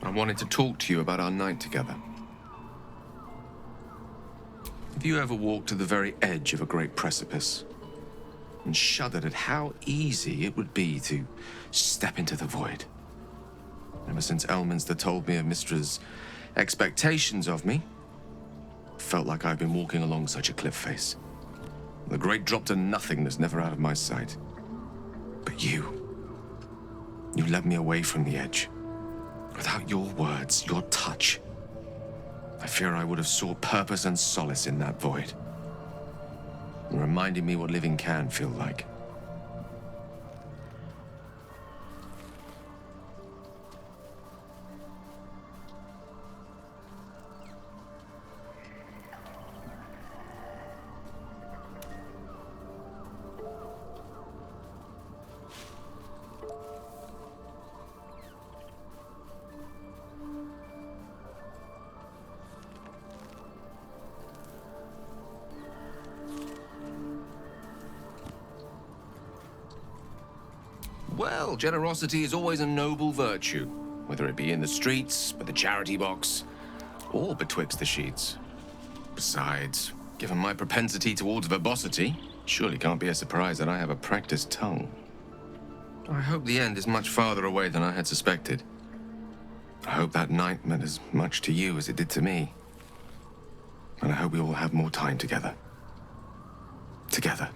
I wanted to talk to you about our night together. Have you ever walked to the very edge of a great precipice and shuddered at how easy it would be to step into the void? Ever since Elminster told me of Mistra's expectations of me, it felt like I've been walking along such a cliff face. The great drop to nothingness, never out of my sight. But you led me away from the edge. Without your words, your touch, I fear I would have sought purpose and solace in that void. And reminding me what living can feel like. Well, generosity is always a noble virtue, whether it be in the streets, by the charity box, or betwixt the sheets. Besides, given my propensity towards verbosity, surely can't be a surprise that I have a practiced tongue. I hope the end is much farther away than I had suspected. I hope that night meant as much to you as it did to me. And I hope we will have more time together. Together.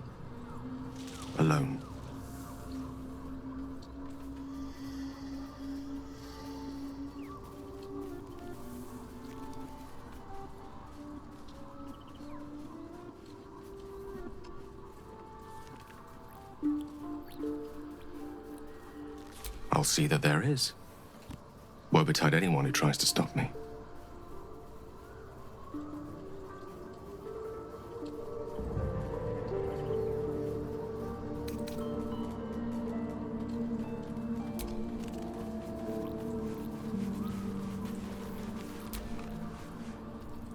Alone. I'll see that there is. Woe betide anyone who tries to stop me.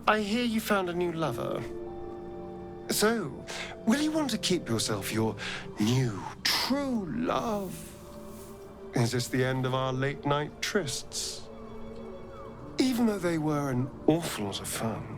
I hear you found a new lover. So, will you want to keep yourself your new, true love? Is this the end of our late-night trysts? Even though they were an awful lot of fun.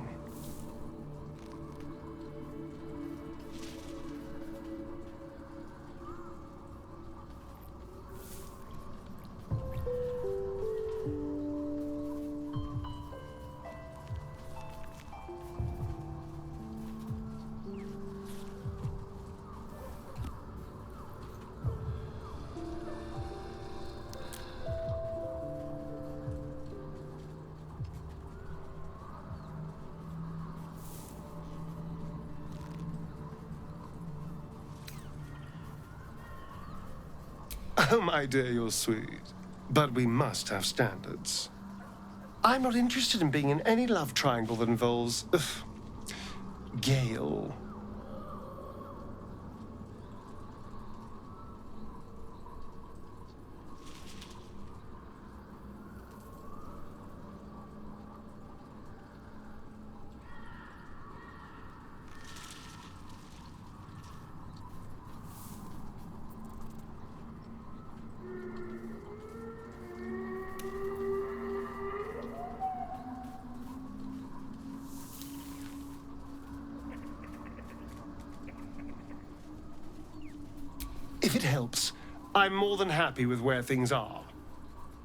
Oh, my dear, you're sweet. But we must have standards. I'm not interested in being in any love triangle that involves... Gale. If it helps, I'm more than happy with where things are.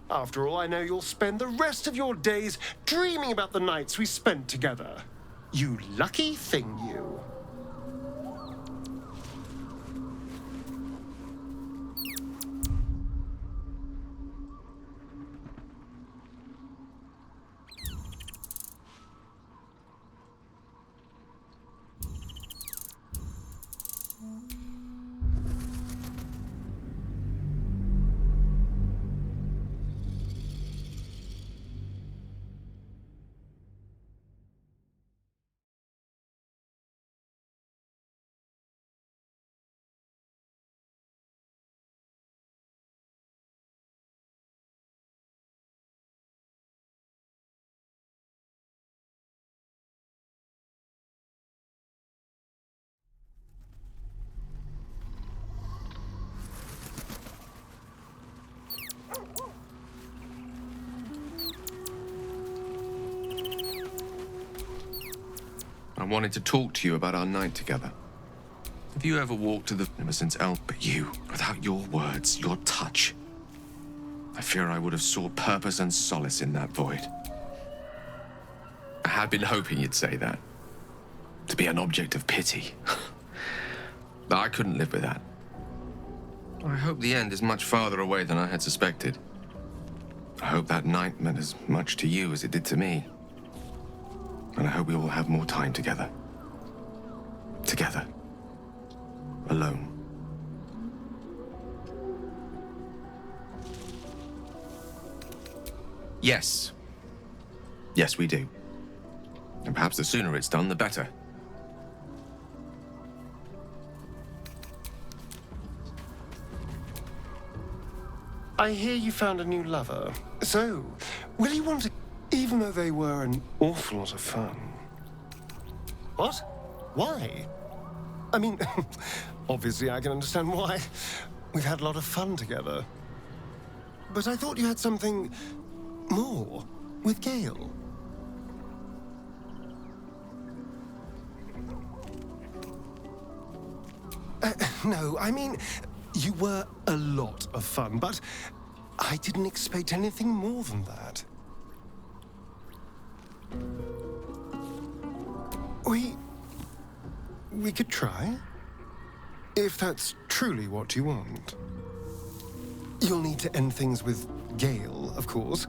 After all, I know you'll spend the rest of your days dreaming about the nights we spent together. You lucky thing, you. wanted to talk to you about our night together. Have you ever walked to the... Ever since But you, without your words, your touch, I fear I would have sought purpose and solace in that void. I had been hoping you'd say that. To be an object of pity. But I couldn't live with that. I hope the end is much farther away than I had suspected. I hope that night meant as much to you as it did to me. And I hope we will have more time together. Together. Alone. Yes. Yes, we do. And perhaps the sooner it's done, the better. I hear you found a new lover. So, will you want to... Even though they were an awful lot of fun. What? Why? I mean, obviously I can understand why. We've had a lot of fun together. But I thought you had something more with Gale. No, I mean, you were a lot of fun, but I didn't expect anything more than that. We could try. If that's truly what you want. You'll need to end things with Gale, of course.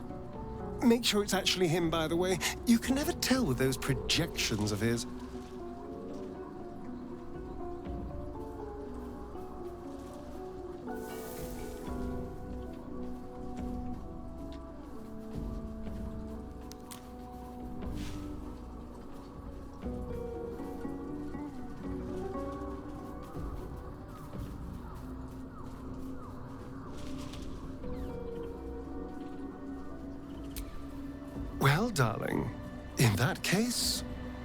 Make sure it's actually him, by the way. You can never tell with those projections of his. Well, darling, in that case,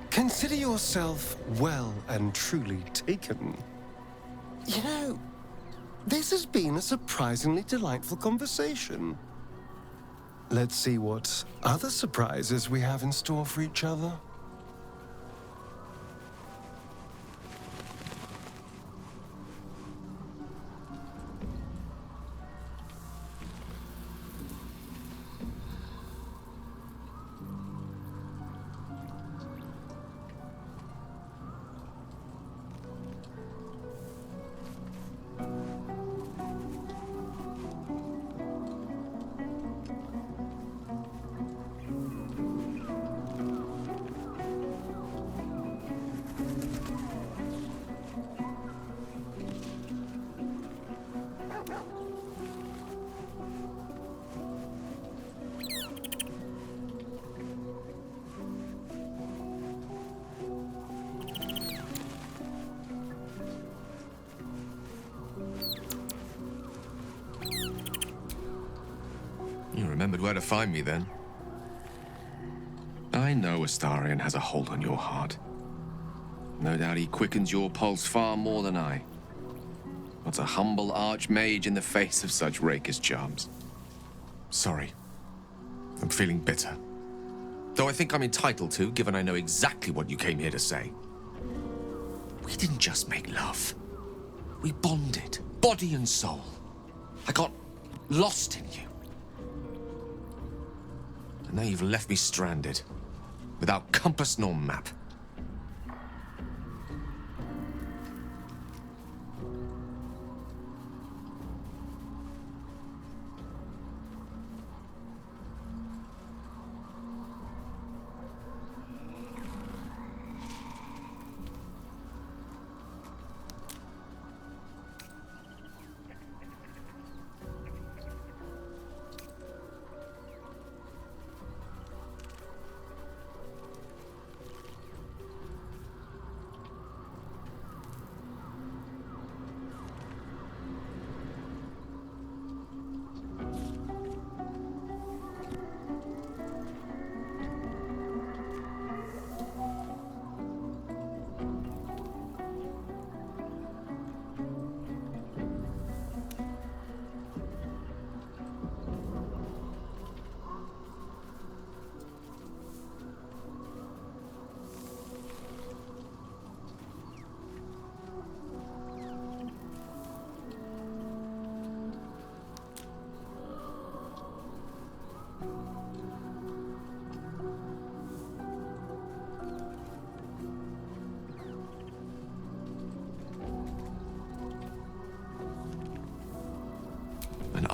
consider yourself well and truly taken. You know, this has been a surprisingly delightful conversation. Let's see what other surprises we have in store for each other. You remembered where to find me then. I know Astarion has a hold on your heart. No doubt he quickens your pulse far more than I. What's a humble archmage in the face of such rakish charms? Sorry. I'm feeling bitter. Though I think I'm entitled to, given I know exactly what you came here to say. We didn't just make love. We bonded, body and soul. I got lost in you. And now you've left me stranded, without compass nor map.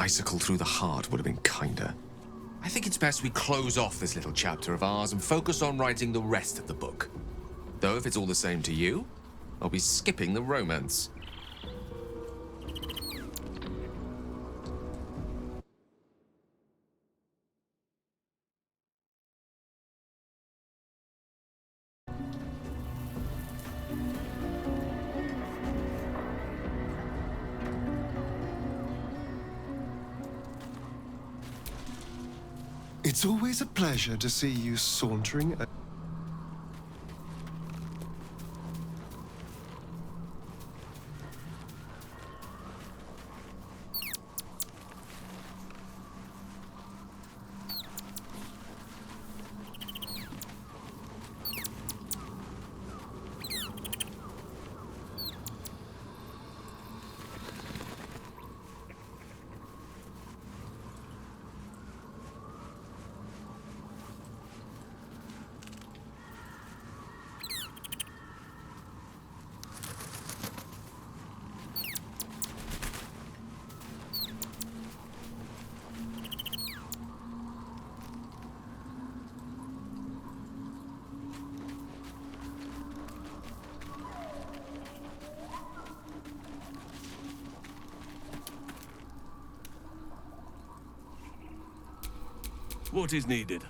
icicle through the heart would have been kinder. I think it's best we close off this little chapter of ours and focus on writing the rest of the book. Though if it's all the same to you, I'll be skipping the romance. It's always a pleasure to see you sauntering. What is needed?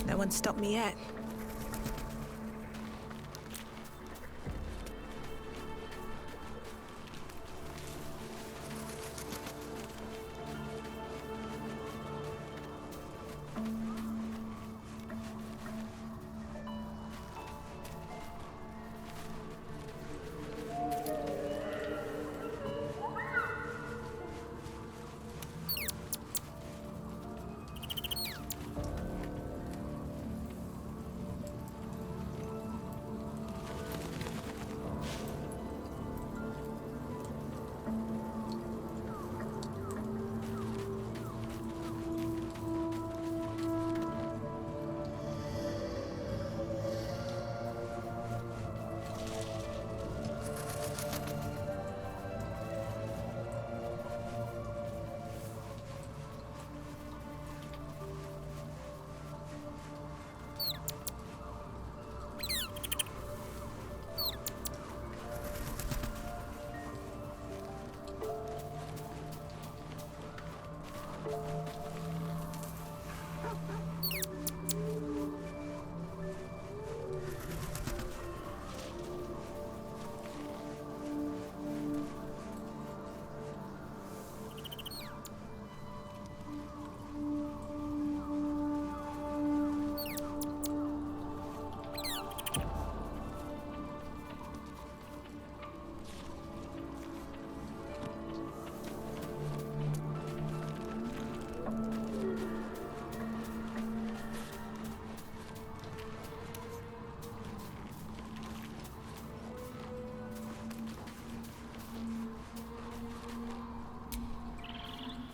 No one stopped me yet.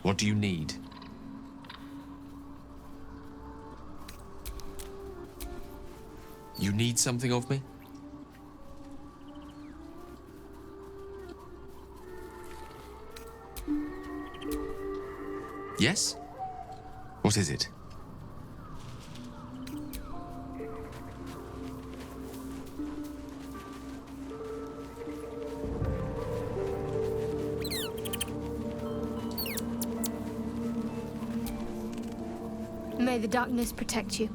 What do you need? You need something of me? Yes? What is it? May the darkness protect you.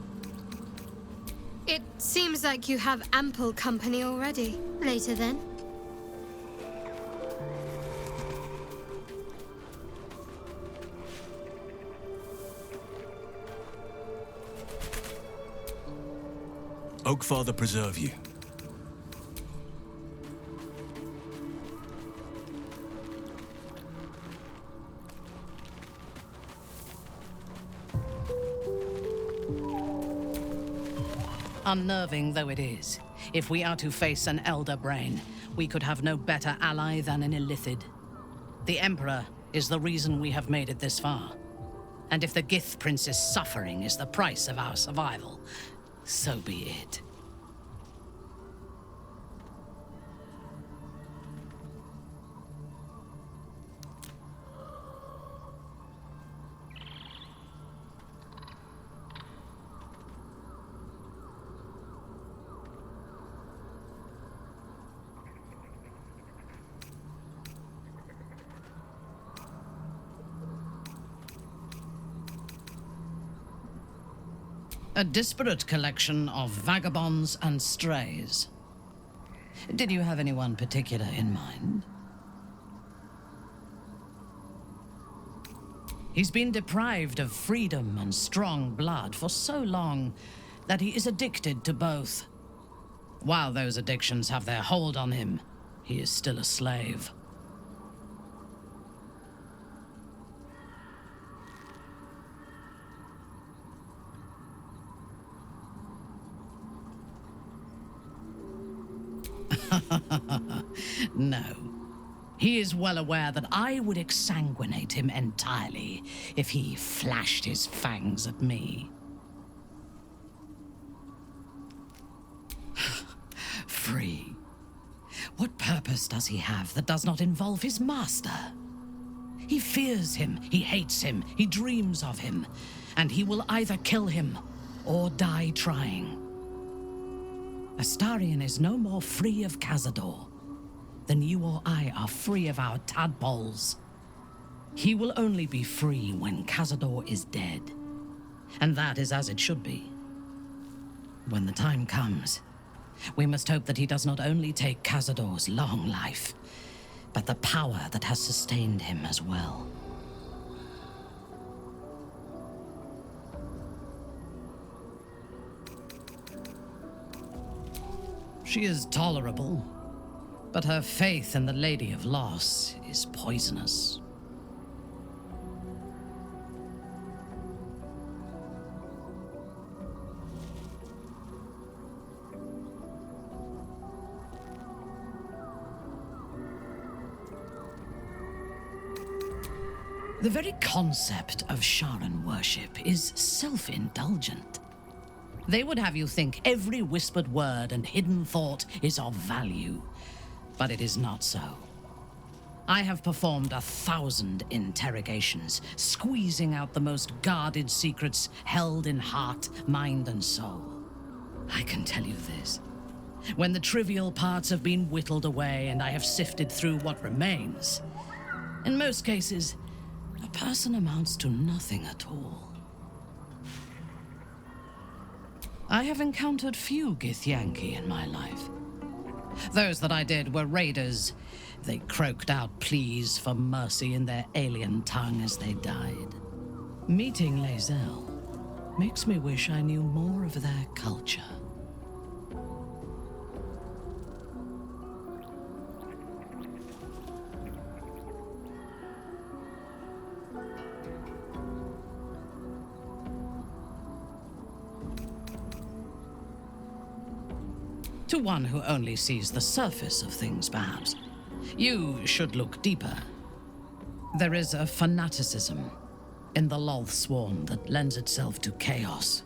It seems like you have ample company already. Later then. Oakfather preserve you. Unnerving though it is, if we are to face an Elder Brain, we could have no better ally than an Illithid. The Emperor is the reason we have made it this far. And if the Gith Prince's suffering is the price of our survival, so be it. A disparate collection of vagabonds and strays. Did you have anyone particular in mind? He's been deprived of freedom and strong blood for so long that he is addicted to both. While those addictions have their hold on him, he is still a slave. No. He is well aware that I would exsanguinate him entirely if he flashed his fangs at me. Free. What purpose does he have that does not involve his master? He fears him, he hates him, he dreams of him, and he will either kill him or die trying. Astarion is no more free of Cazador than you or I are free of our tadpoles. He will only be free when Cazador is dead. And that is as it should be. When the time comes, we must hope that he does not only take Cazador's long life, but the power that has sustained him as well. She is tolerable, but her faith in the Lady of Loss is poisonous. The very concept of Sharan worship is self-indulgent. They would have you think every whispered word and hidden thought is of value, but it is not so. I have performed 1,000 interrogations, squeezing out the most guarded secrets held in heart, mind, and soul. I can tell you this. When the trivial parts have been whittled away and I have sifted through what remains, in most cases, a person amounts to nothing at all. I have encountered few Githyanki in my life. Those that I did were raiders. They croaked out pleas for mercy in their alien tongue as they died. Meeting Lae'zel makes me wish I knew more of their culture. To one who only sees the surface of things, perhaps, you should look deeper. There is a fanaticism in the Lothsworn that lends itself to chaos.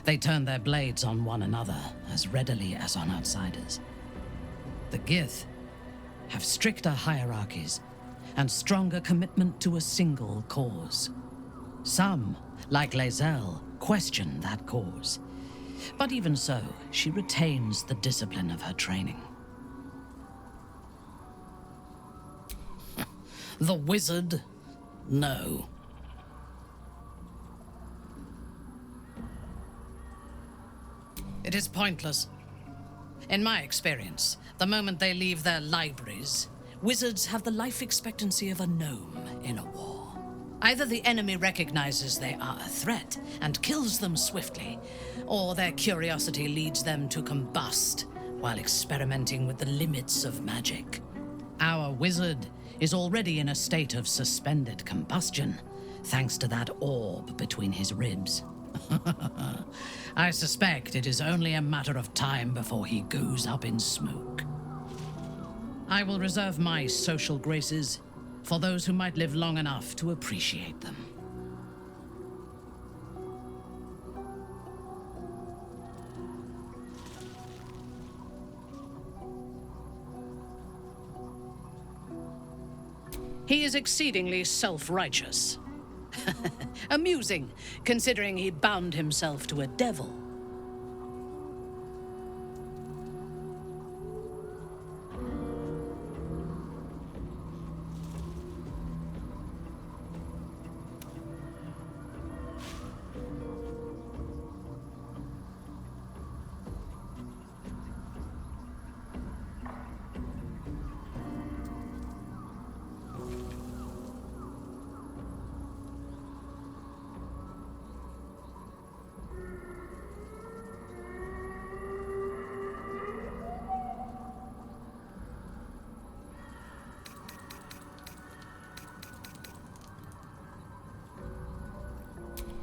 They turn their blades on one another as readily as on outsiders. The Gith have stricter hierarchies and stronger commitment to a single cause. Some, like Lae'zel, question that cause. But even so, she retains the discipline of her training. The wizard? No. It is pointless. In my experience, the moment they leave their libraries, wizards have the life expectancy of a gnome in a war. Either the enemy recognizes they are a threat and kills them swiftly, or their curiosity leads them to combust while experimenting with the limits of magic. Our wizard is already in a state of suspended combustion, thanks to that orb between his ribs. I suspect it is only a matter of time before he goes up in smoke. I will reserve my social graces for those who might live long enough to appreciate them. He is exceedingly self-righteous. Amusing, considering he bound himself to a devil.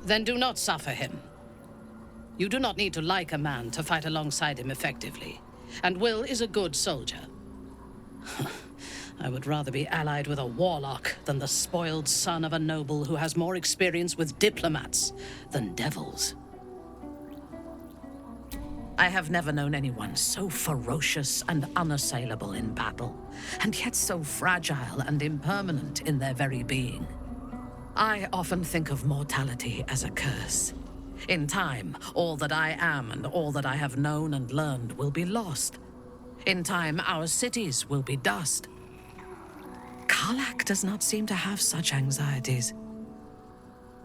Then do not suffer him. You do not need to like a man to fight alongside him effectively. And Will is a good soldier. I would rather be allied with a warlock than the spoiled son of a noble who has more experience with diplomats than devils. I have never known anyone so ferocious and unassailable in battle, and yet so fragile and impermanent in their very being. I often think of mortality as a curse. In time, all that I am and all that I have known and learned will be lost. In time, our cities will be dust. Karlak does not seem to have such anxieties.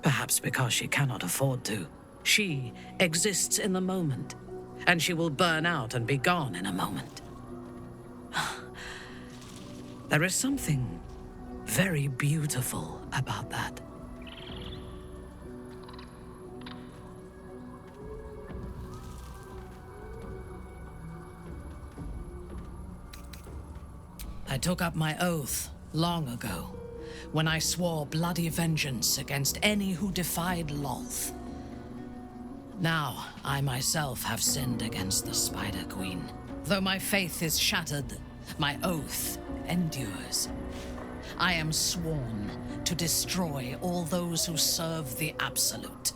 Perhaps because she cannot afford to. She exists in the moment, and she will burn out and be gone in a moment. There is something very beautiful about that. I took up my oath long ago, when I swore bloody vengeance against any who defied Lolth. Now, I myself have sinned against the Spider Queen. Though my faith is shattered, my oath endures. I am sworn to destroy all those who serve the Absolute.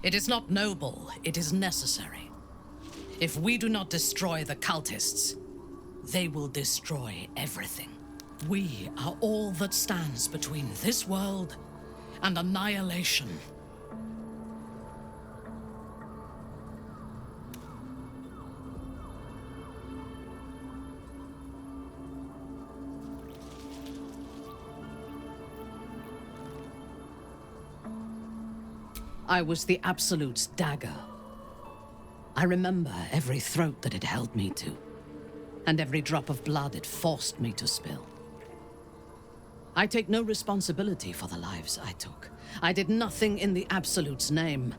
It is not noble, it is necessary. If we do not destroy the cultists, they will destroy everything. We are all that stands between this world and annihilation. I was the Absolute's dagger. I remember every throat that it held me to, and every drop of blood it forced me to spill. I take no responsibility for the lives I took. I did nothing in the Absolute's name.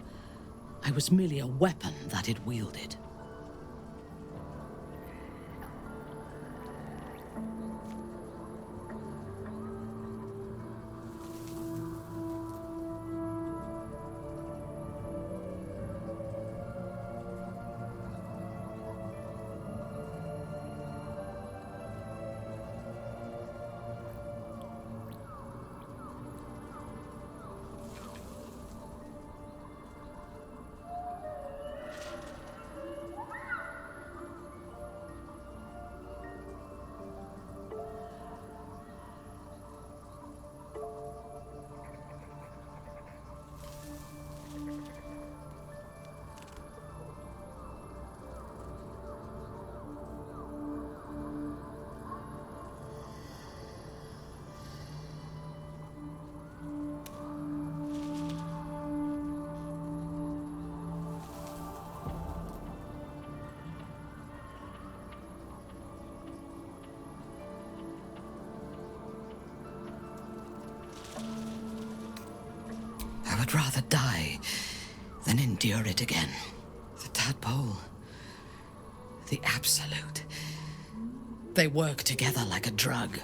I was merely a weapon that it wielded. endure it again. The tadpole. The absolute. They work together like a drug.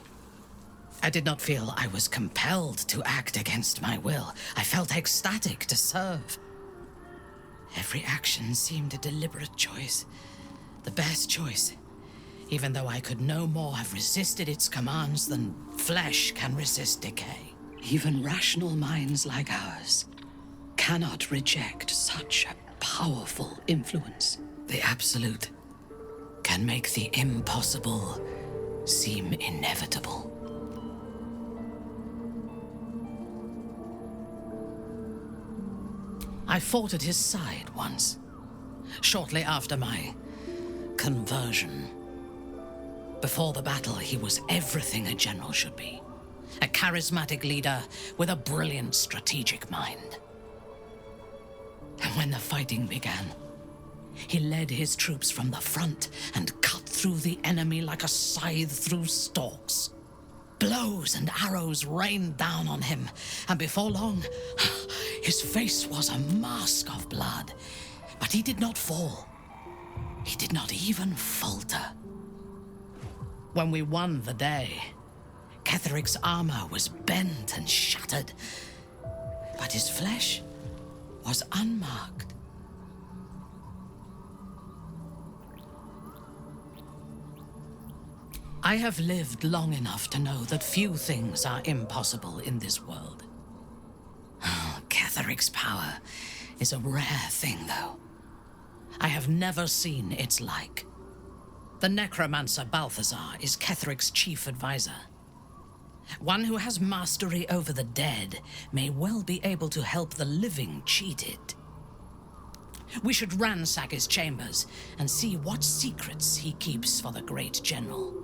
I did not feel I was compelled to act against my will. I felt ecstatic to serve. Every action seemed a deliberate choice. The best choice. Even though I could no more have resisted its commands than flesh can resist decay. Even rational minds like ours cannot reject such a powerful influence. The absolute can make the impossible seem inevitable. I fought at his side once, shortly after my conversion. Before the battle, he was everything a general should be. A charismatic leader with a brilliant strategic mind. And when the fighting began, he led his troops from the front and cut through the enemy like a scythe through stalks. Blows and arrows rained down on him, and before long, his face was a mask of blood. But he did not fall. He did not even falter. When we won the day, Ketheric's armor was bent and shattered, but his flesh was unmarked. I have lived long enough to know that few things are impossible in this world. Ketheric's power is a rare thing, though. I have never seen its like. The necromancer Balthazar is Ketheric's chief advisor. One who has mastery over the dead may well be able to help the living cheated. We should ransack his chambers and see what secrets he keeps for the great general.